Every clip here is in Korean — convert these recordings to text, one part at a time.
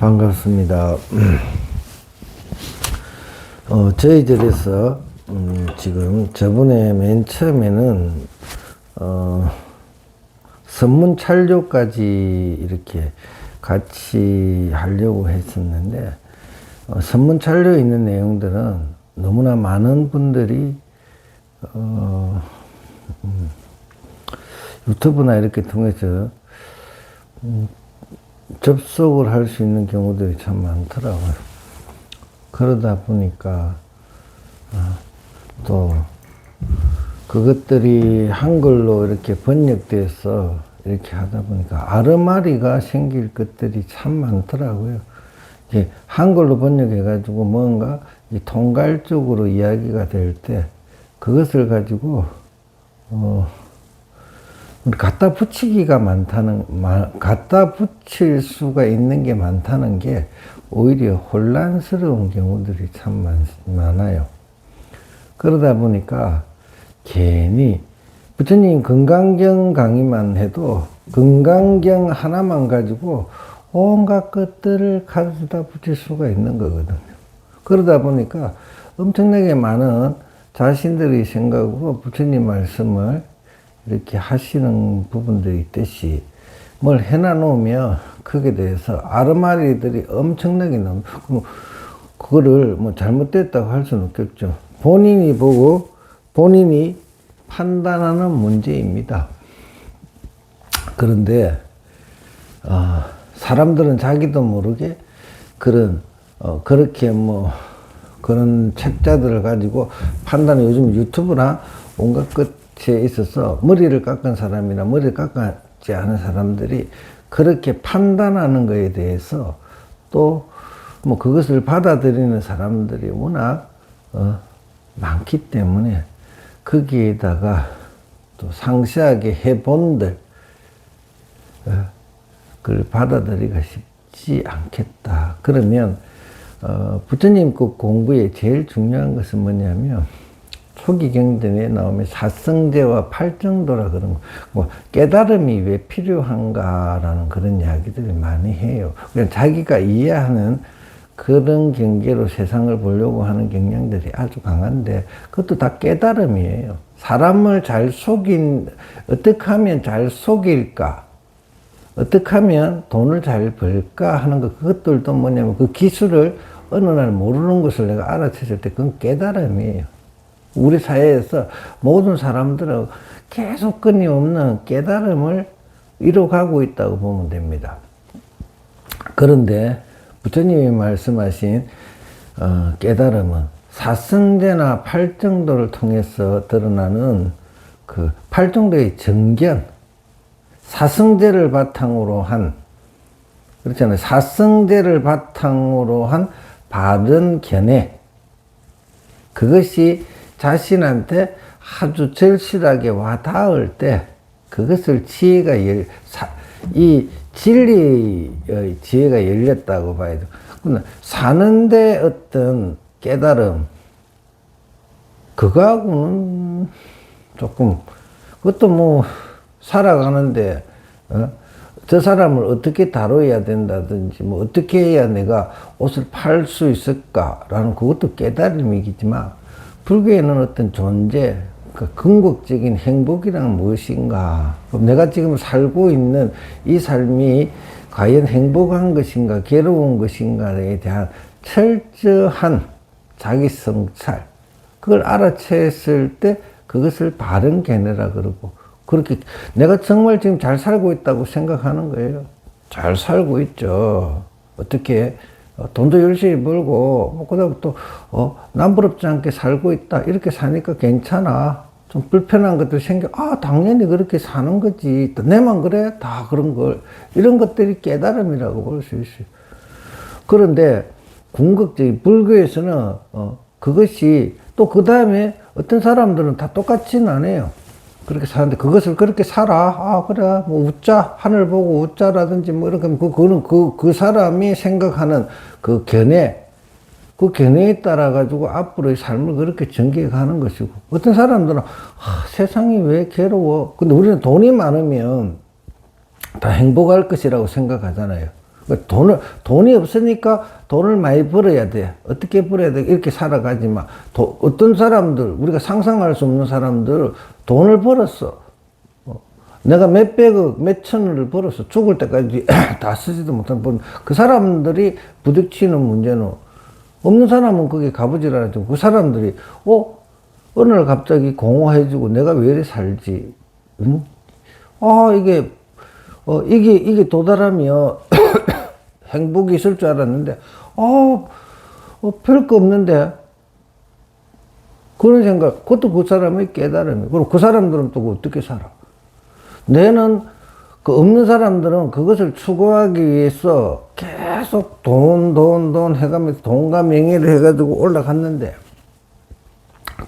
반갑습니다. 저희들에서 지금 저번에 맨 처음에는 선문 찬료까지 이렇게 같이 하려고 했었는데 선문 찬료에 있는 내용들은 너무나 많은 분들이 유튜브나 이렇게 통해서 접속을 할 수 있는 경우들이 참 많더라고요. 그러다 보니까 또 그것들이 한글로 이렇게 번역돼서 이렇게 하다 보니까 아르마리가 생길 것들이 참 많더라고요. 이게 한글로 번역해가지고 뭔가 통괄적으로 이야기가 될 때 그것을 가지고 갖다 붙이기가 갖다 붙일 수가 있는 게 많다는 게 오히려 혼란스러운 경우들이 참 많아요. 그러다 보니까 괜히 부처님 건강경 강의만 해도 건강경 하나만 가지고 온갖 것들을 가져다 붙일 수가 있는 거거든요. 그러다 보니까 엄청나게 많은 자신들의 생각으로 부처님 말씀을 이렇게 하시는 부분들이 있듯이 뭘 해놔 놓으면 그게 대해서 아르마리들이 엄청나게 나옵니다. 그거를 뭐 잘못됐다고 할 수는 없겠죠. 본인이 보고 본인이 판단하는 문제입니다. 그런데 사람들은 자기도 모르게 그렇게 그런 책자들을 가지고 판단을 요즘 유튜브나 온갖 것에 있어서 머리를 깎은 사람이나 머리를 깎지 않은 사람들이 그렇게 판단하는 것에 대해서 또 그것을 받아들이는 사람들이 워낙 많기 때문에 거기에다가 또 상세하게 해본들 그걸 받아들이기가 쉽지 않겠다. 그러면 부처님 그 공부에 제일 중요한 것은 뭐냐면 초기 경전에 나오면 사성제와 팔정도라 그런 거, 깨달음이 왜 필요한가라는 그런 이야기들을 많이 해요. 그냥 자기가 이해하는 그런 경계로 세상을 보려고 하는 경향들이 아주 강한데 그것도 다 깨달음이에요. 사람을 어떻게 하면 잘 속일까? 어떻게 하면 돈을 잘 벌까 하는 것, 그것들도 뭐냐면 그 기술을 어느 날 모르는 것을 내가 알아챘을 때 그건 깨달음이에요. 우리 사회에서 모든 사람들은 계속 끊임없는 깨달음을 이뤄가고 있다고 보면 됩니다. 그런데 부처님이 말씀하신 깨달음은 사성제나 팔정도를 통해서 드러나는 그 팔정도의 정견, 사성제를 바탕으로 한, 그렇잖아요. 사성제를 바탕으로 한 바른 견해, 그것이 자신한테 아주 절실하게 와 닿을 때 그것을 이 진리의 지혜가 열렸다고 봐야 돼요. 근데 사는데 어떤 깨달음, 그거하고는 조금, 그것도 살아가는데, 저 사람을 어떻게 다뤄야 된다든지, 어떻게 해야 내가 옷을 팔 수 있을까라는 그것도 깨달음이겠지만, 불교에는 어떤 존재, 그 궁극적인 행복이란 무엇인가? 그럼 내가 지금 살고 있는 이 삶이 과연 행복한 것인가, 괴로운 것인가에 대한 철저한 자기 성찰, 그걸 알아챘을 때 그것을 바른 견해라 그러고, 그렇게 내가 정말 지금 잘 살고 있다고 생각하는 거예요. 잘 살고 있죠. 어떻게 돈도 열심히 벌고 그다음 또 남부럽지 않게 살고 있다 이렇게 사니까 괜찮아. 좀 불편한 것들 생겨 당연히 그렇게 사는 거지. 내만 그래? 다 그런 걸 이런 것들이 깨달음이라고 볼 수 있어요. 그런데 궁극적인 불교에서는 그것이 또 그 다음에 어떤 사람들은 다 똑같지는 않아요. 그렇게 사는데 그것을 그렇게 살아. 그래. 웃자. 하늘 보고 웃자라든지 이런 거. 그거는 그 사람이 생각하는 그 견해, 그 견해에 따라 가지고 앞으로의 삶을 그렇게 전개해 가는 것이고, 어떤 사람들은 세상이 왜 괴로워? 근데 우리는 돈이 많으면 다 행복할 것이라고 생각하잖아요. 돈이 없으니까 돈을 많이 벌어야 돼. 어떻게 벌어야 돼? 이렇게 살아가지만, 어떤 사람들, 우리가 상상할 수 없는 사람들, 돈을 벌었어. 내가 몇백억, 몇천억을 벌었어. 죽을 때까지 다 쓰지도 못한 돈. 그 사람들이 부딪히는 문제는, 없는 사람은 거기 가보질 않았죠. 그 사람들이, 어느 날 갑자기 공허해지고 내가 왜 이래 살지? 응? 이게 도달하면 행복이 있을 줄 알았는데, 별거 없는데. 그런 생각, 그것도 그 사람의 깨달음이에요. 그리고 그 사람들은 또 어떻게 살아? 내는, 그 없는 사람들은 그것을 추구하기 위해서 계속 돈 해가면서 돈과 명예를 해가지고 올라갔는데,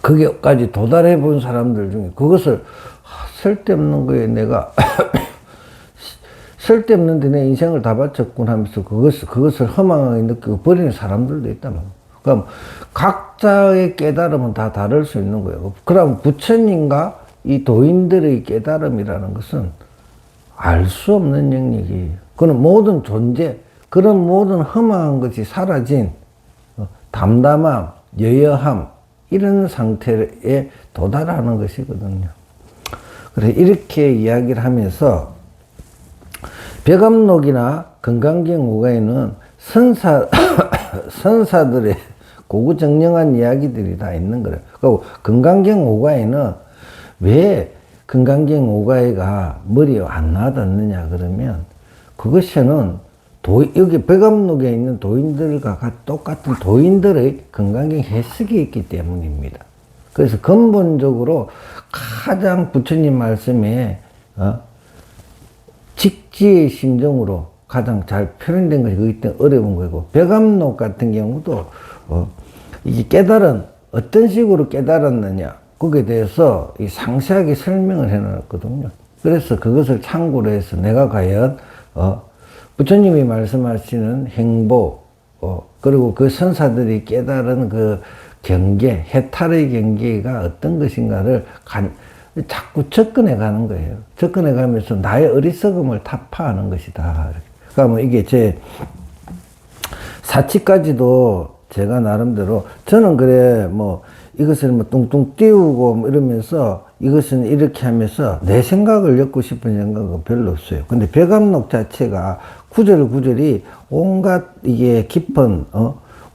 거기까지 도달해 본 사람들 중에 그것을, 쓸데없는 거에 내가, 쓸데없는데 내 인생을 다 바쳤군 하면서 그것을 허망하게 느끼고 버리는 사람들도 있단 말이에요. 그럼 각자의 깨달음은 다 다를 수 있는 거예요. 그럼 부처님과 이 도인들의 깨달음이라는 것은 알 수 없는 영역이에요. 그는 모든 존재, 그런 모든 허망한 것이 사라진 담담함, 여여함, 이런 상태에 도달하는 것이거든요. 그래서 이렇게 이야기를 하면서 벽암록이나 금강경 오가에는 선사들의 고구정령한 이야기들이 다 있는 거예요. 그리고 금강경 오가에는 왜 금강경 오가에가 머리에 안 와닿느냐 그러면 그것은 여기 벽암록에 있는 도인들과 똑같은 도인들의 금강경 해석이 있기 때문입니다. 그래서 근본적으로 가장 부처님 말씀에 직지의 심정으로 가장 잘 표현된 것이 그렇기 때문에 어려운 거고, 벽암록 같은 경우도 이게 깨달은 어떤 식으로 깨달았느냐 거기에 대해서 상세하게 설명을 해놨거든요. 그래서 그것을 참고로 해서 내가 과연 부처님이 말씀하시는 행복, 그리고 그 선사들이 깨달은 그 경계, 해탈의 경계가 어떤 것인가를 자꾸 접근해 가는 거예요. 접근해 가면서 나의 어리석음을 타파하는 것이다. 그러니까 이게 제 사치까지도 제가 나름대로, 저는 그래, 이것을 뚱뚱 띄우고 이러면서 이것은 이렇게 하면서 내 생각을 엮고 싶은 생각은 별로 없어요. 근데 벽암록 자체가 구절구절이 온갖 이게 깊은,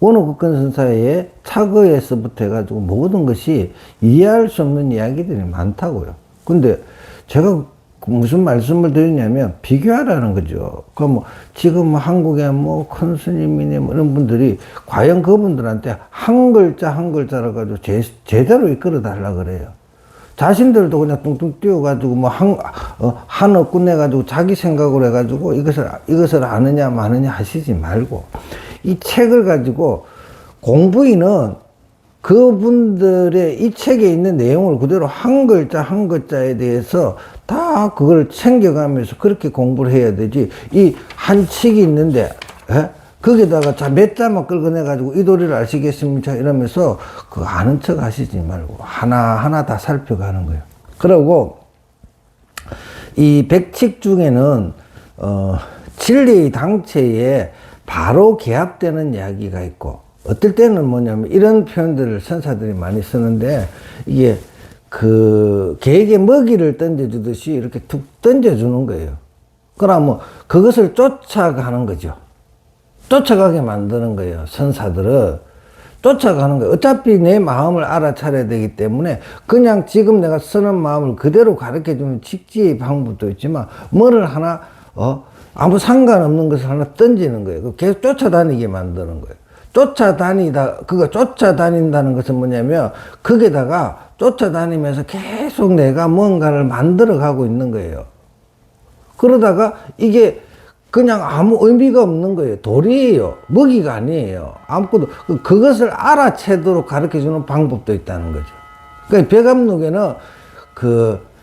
원어국根선사의 차거에서부터 해가지고 모든 것이 이해할 수 없는 이야기들이 많다고요. 근데 제가 무슨 말씀을 드리냐면 비교하라는 거죠. 지금 한국에 큰 스님이네 이런 분들이 과연 그분들한테 한 글자 한 글자를 가지고 제대로 이끌어 달라 그래요. 자신들도 그냥 뚱뚱 띄워가지고 한어 끝내가지고 자기 생각으로 해가지고 이것을 아느냐 마느냐 하시지 말고, 이 책을 가지고 공부인은 그분들의 이 책에 있는 내용을 그대로 한 글자 한 글자에 대해서 다 그걸 챙겨가면서 그렇게 공부를 해야 되지. 이 한 책이 있는데 거기다가 몇 자만 긁어내가지고 이 도리를 아시겠습니까? 이러면서 그 아는 척 하시지 말고 하나하나 다 살펴가는 거예요. 그리고 이 백칙 중에는 진리의 당체에 바로 개합되는 이야기가 있고, 어떨 때는 뭐냐면 이런 표현들을 선사들이 많이 쓰는데, 이게 개에게 먹이를 던져주듯이 이렇게 툭 던져주는 거예요. 그러면 그것을 쫓아가는 거죠. 쫓아가게 만드는 거예요. 선사들은 쫓아가는 거예요. 어차피 내 마음을 알아차려야 되기 때문에 그냥 지금 내가 쓰는 마음을 그대로 가르쳐주는 직지의 방법도 있지만, 뭐를 하나 아무 상관없는 것을 하나 던지는 거예요. 계속 쫓아다니게 만드는 거예요. 쫓아다닌다는 것은 뭐냐면, 거기다가 쫓아다니면서 계속 내가 뭔가를 만들어 가고 있는 거예요. 그러다가 이게 그냥 아무 의미가 없는 거예요. 돌이에요. 먹이가 아니에요. 아무것도. 그것을 알아채도록 가르쳐 주는 방법도 있다는 거죠. 그러니까 벽암록에는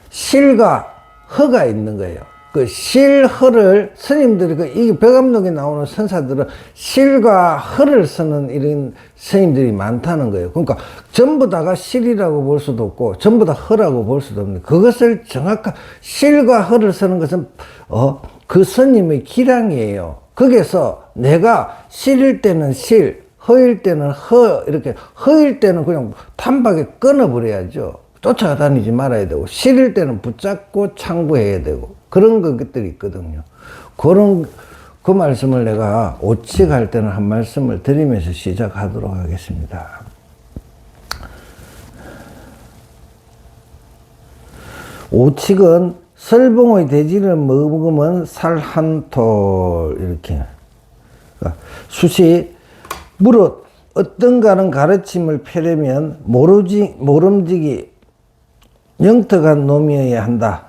실과 허가 있는 거예요. 실허를 스님들이, 이 벽암록에 나오는 선사들은 실과 허를 쓰는 이런 스님들이 많다는 거예요. 그러니까 전부 다가 실이라고 볼 수도 없고 전부 다 허라고 볼 수도 없는, 그것을 정확한 실과 허를 쓰는 것은 그 스님의 기량이에요. 거기서 내가 실일 때는 실, 허일 때는 허, 이렇게 허일 때는 그냥 단박에 끊어버려야죠. 쫓아다니지 말아야 되고, 실일 때는 붙잡고 창구해야 되고, 그런 것들이 있거든요. 그 말씀을 내가 오칙할 때는 한 말씀을 드리면서 시작하도록 하겠습니다. 오칙은 설봉의 돼지를 먹으면 살 한 톨, 이렇게. 그러니까 수시, 무릇 어떤가는 가르침을 펴려면 모름지기 영특한 놈이어야 한다.